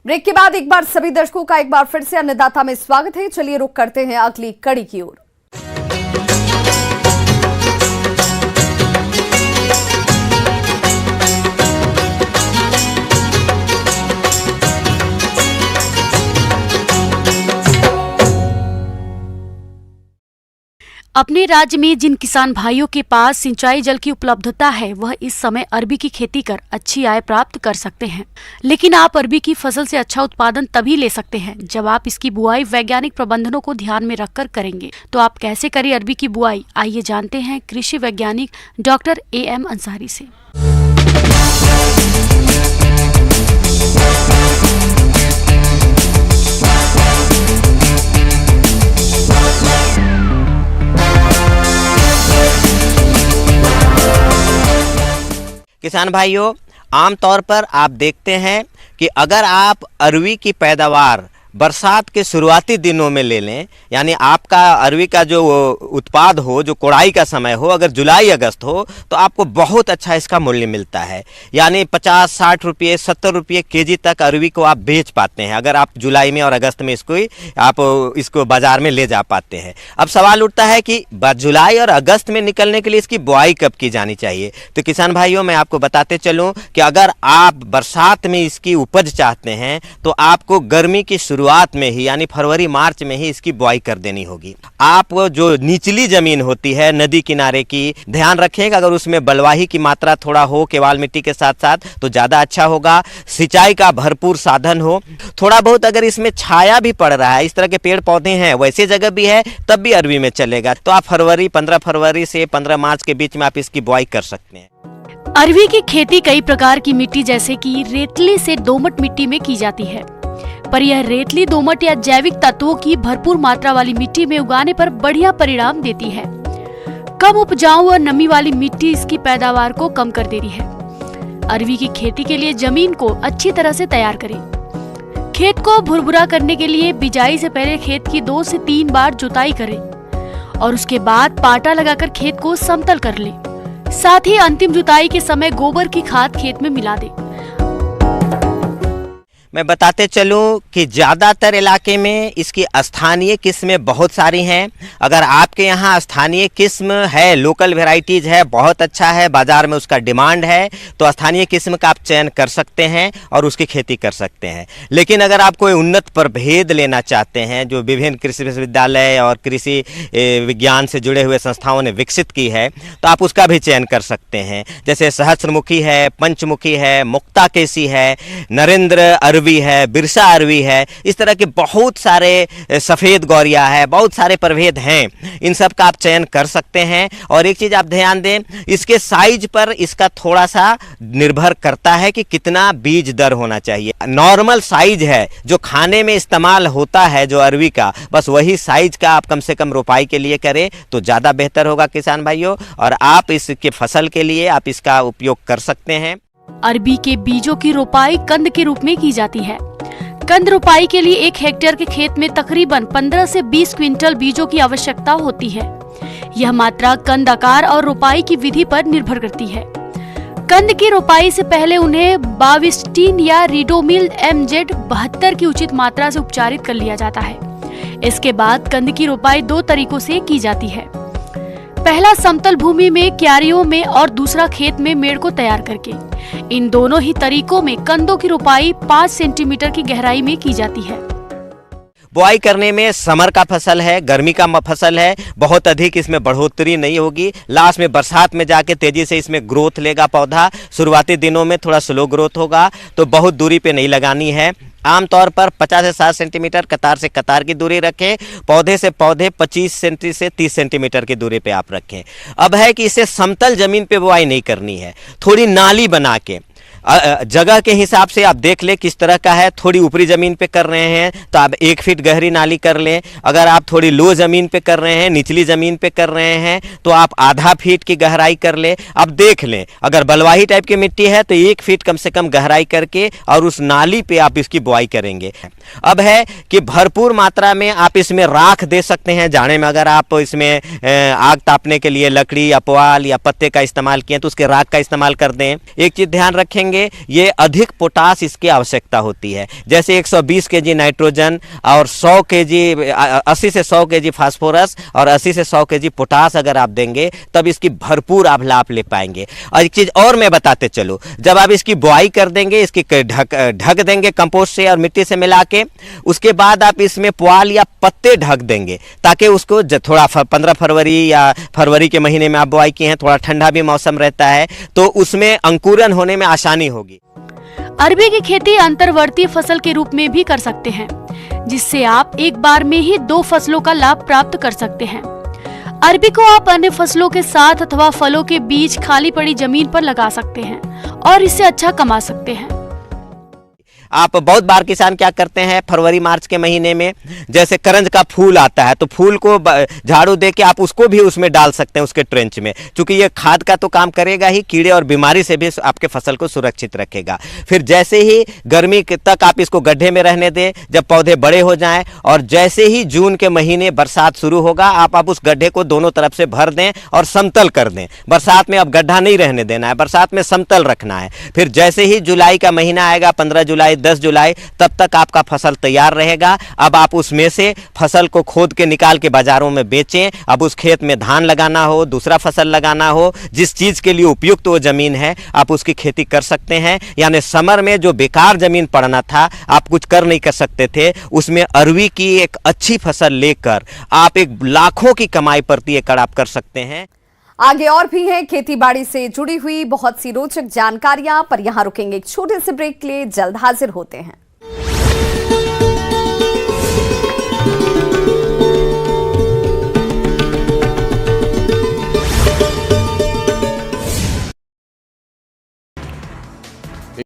Break के बाद एक बार सभी दर्शकों का एक बार फिर से अन्नदाता में स्वागत है। चलिए रुक करते हैं अगली कड़ी की ओर। अपने राज्य में जिन किसान भाइयों के पास सिंचाई जल की उपलब्धता है वह इस समय अरबी की खेती कर अच्छी आय प्राप्त कर सकते हैं। लेकिन आप अरबी की फसल से अच्छा उत्पादन तभी ले सकते हैं जब आप इसकी बुआई वैज्ञानिक प्रबंधनों को ध्यान में रखकर करेंगे। तो आप कैसे करें अरबी की बुआई, आइए जानते हैं कृषि वैज्ञानिक डॉक्टर AM अंसारी से। किसान भाइयों, आमतौर पर आप देखते हैं कि अगर आप अरवी की पैदावार बरसात के शुरुआती दिनों में ले लें, यानी आपका अरवी का जो उत्पाद हो, जो कोड़ाई का समय हो, अगर जुलाई अगस्त हो तो आपको बहुत अच्छा इसका मूल्य मिलता है। यानी 50-60 रुपये 70 रुपये केजी तक अरवी को आप बेच पाते हैं अगर आप जुलाई में और अगस्त में इसको बाज़ार में ले जा पाते हैं। अब सवाल उठता है कि जुलाई और अगस्त में निकलने के लिए इसकी बुआई कब की जानी चाहिए। तो किसान भाइयों, मैं आपको बताते चलूँ कि अगर आप बरसात में इसकी उपज चाहते हैं तो आपको गर्मी की शुरुआत में ही यानी फरवरी मार्च में ही इसकी बुआई कर देनी होगी। आप जो निचली जमीन होती है नदी किनारे की, ध्यान रखेंगे अगर उसमें बलुआही की मात्रा थोड़ा हो केवाल मिट्टी के साथ साथ तो ज़्यादा अच्छा होगा। सिंचाई का भरपूर साधन हो, थोड़ा बहुत अगर इसमें छाया भी पड़ रहा है, इस तरह के पेड़ पौधे हैं, वैसे जगह भी है, तब भी अरवी में चलेगा। तो आप 15 फरवरी से 15 मार्च के बीच में आप इसकी बुआई कर सकते हैं। अरवी की खेती कई प्रकार की मिट्टी जैसे कि रेतली से दोमट मिट्टी में की जाती है, पर यह रेतली, दोमट या जैविक तत्वों की भरपूर मात्रा वाली मिट्टी में उगाने पर बढ़िया परिणाम देती है। कम उपजाऊ और नमी वाली मिट्टी इसकी पैदावार को कम कर देती है। अरवी की खेती के लिए जमीन को अच्छी तरह से तैयार करें। खेत को भुरभुरा करने के लिए बिजाई से पहले खेत की 2 से 3 बार जुताई करें और उसके बाद पाटा लगाकर खेत को समतल कर लें। साथ ही अंतिम जुताई के समय गोबर की खाद खेत में मिला दें। मैं बताते चलूं कि ज़्यादातर इलाके में इसकी स्थानीय किस्में बहुत सारी हैं। अगर आपके यहाँ स्थानीय किस्म है, लोकल वेराइटीज़ है, बहुत अच्छा है, बाज़ार में उसका डिमांड है, तो स्थानीय किस्म का आप चयन कर सकते हैं और उसकी खेती कर सकते हैं। लेकिन अगर आप कोई उन्नत प्रभेद लेना चाहते हैं जो विभिन्न कृषि विश्वविद्यालय और कृषि विज्ञान से जुड़े हुए संस्थाओं ने विकसित की है, तो आप उसका भी चयन कर सकते हैं। जैसे सहस्रमुखी है, पंचमुखी है, मुक्ता केसी है, नरेंद्र अरवी है, बिरसा अरवी है, इस तरह के बहुत सारे, सफ़ेद गौरिया है, बहुत सारे प्रभेद हैं। इन सब का आप चयन कर सकते हैं। और एक चीज़ आप ध्यान दें, इसके साइज पर इसका थोड़ा सा निर्भर करता है कि कितना बीज दर होना चाहिए। नॉर्मल साइज है जो खाने में इस्तेमाल होता है जो अरवी का, बस वही साइज का आप कम से कम रोपाई के लिए करें तो ज़्यादा बेहतर होगा किसान भाइयों। और आप इसके फसल के लिए आप इसका उपयोग कर सकते हैं। अरबी के बीजों की रोपाई कंद के रूप में की जाती है। कंद रोपाई के लिए 1 हेक्टेयर के खेत में तकरीबन 15 से 20 क्विंटल बीजों की आवश्यकता होती है। यह मात्रा कंद आकार और रोपाई की विधि पर निर्भर करती है। कंद की रोपाई से पहले उन्हें बाविस्टीन या रिडोमिल MZ 72 की उचित मात्रा से उपचारित कर लिया जाता है। इसके बाद कंद की रोपाई 2 तरीकों से की जाती है। पहला समतल भूमि में क्यारियों में और दूसरा खेत में मेड़ को तैयार करके। इन दोनों ही तरीकों में कंदों की रोपाई 5 सेंटीमीटर की गहराई में की जाती है। बुआई करने में समर का फसल है, गर्मी का फसल है, बहुत अधिक इसमें बढ़ोतरी नहीं होगी। लास्ट में बरसात में जाके तेजी से इसमें ग्रोथ लेगा पौधा। शुरुआती दिनों में थोड़ा स्लो ग्रोथ होगा, तो बहुत दूरी पे नहीं लगानी है। आमतौर पर 50 से 60 सेंटीमीटर कतार से कतार की दूरी रखें। पौधे से पौधे 25 सेंटी से 30 सेंटीमीटर की दूरी पे आप रखें। अब है कि इसे समतल जमीन पे बुआई नहीं करनी है, थोड़ी नाली बना के जगह के हिसाब से आप देख लें किस तरह का है। थोड़ी ऊपरी ज़मीन पे कर रहे हैं तो आप 1 फीट गहरी नाली कर लें। अगर आप थोड़ी लो ज़मीन पे कर रहे हैं, निचली ज़मीन पे कर रहे हैं, तो आप आधा फीट की गहराई कर लें। अब देख लें, अगर बलुआही टाइप की मिट्टी है तो 1 फीट कम से कम गहराई करके और उस नाली पे आप इसकी बुआई करेंगे। अब है कि भरपूर मात्रा में आप इसमें राख दे सकते हैं। जाड़े में अगर आप इसमें आग तापने के लिए लकड़ी या पुआल या पत्ते का इस्तेमाल किए तो उसके राख का इस्तेमाल कर दें। एक चीज़ ध्यान रखेंगे देंगे, ये अधिक पोटास इसकी आवश्यकता होती है। जैसे 120 केजी नाइट्रोजन और 100 केजी 80 से 100 केजी फास्फोरस और 80 से 100 केजी पोटास अगर आप देंगे तब इसकी भरपूर आप लाभ ले पाएंगे। और एक चीज़ और मैं बताते चलूँ, जब आप इसकी बुआई कर देंगे, इसकी ढक देंगे कंपोस्ट से और मिट्टी से मिला के, उसके बाद आप इसमें पुआल या पत्ते ढक देंगे ताकि उसको थोड़ा 15 फरवरी या फरवरी के महीने में आप बुआई किए हैं, थोड़ा ठंडा भी मौसम रहता है तो उसमें अंकुरन होने में आसानी होगी। अरबी की खेती अंतर्वर्ती फसल के रूप में भी कर सकते हैं, जिससे आप एक बार में ही 2 फसलों का लाभ प्राप्त कर सकते हैं। अरबी को आप अन्य फसलों के साथ अथवा फलों के बीच खाली पड़ी जमीन पर लगा सकते हैं और इससे अच्छा कमा सकते हैं। आप बहुत बार किसान क्या करते हैं, फरवरी मार्च के महीने में जैसे करंज का फूल आता है तो फूल को झाड़ू दे के आप उसको भी उसमें डाल सकते हैं उसके ट्रेंच में, क्योंकि ये खाद का तो काम करेगा ही, कीड़े और बीमारी से भी आपके फसल को सुरक्षित रखेगा। फिर जैसे ही गर्मी तक आप इसको गड्ढे में रहने दें, जब पौधे बड़े हो जाएं और जैसे ही जून के महीने बरसात शुरू होगा आप उस गड्ढे को दोनों तरफ से भर दें और समतल कर दें। बरसात में अब गड्ढा नहीं रहने देना है, बरसात में समतल रखना है। फिर जैसे ही जुलाई का महीना आएगा, 15 जुलाई 10 जुलाई, तब तक आपका फसल तैयार रहेगा। अब आप उसमें से फसल को खोद के निकाल के बाजारों में बेचें। अब उस खेत में धान लगाना हो, दूसरा फसल लगाना हो, जिस चीज के लिए उपयुक्त वो जमीन है आप उसकी खेती कर सकते हैं। यानी समर में जो बेकार जमीन पड़ना था, आप कुछ कर नहीं कर सकते थे, उसमें अरवी की एक अच्छी फसल लेकर आप एक लाखों की कमाई प्रति एकड़ आप कर सकते हैं। आगे और भी हैं खेतीबाड़ी से जुड़ी हुई बहुत सी रोचक जानकारियां, पर यहां रुकेंगे एक छोटे से ब्रेक के लिए, जल्द हाजिर होते हैं।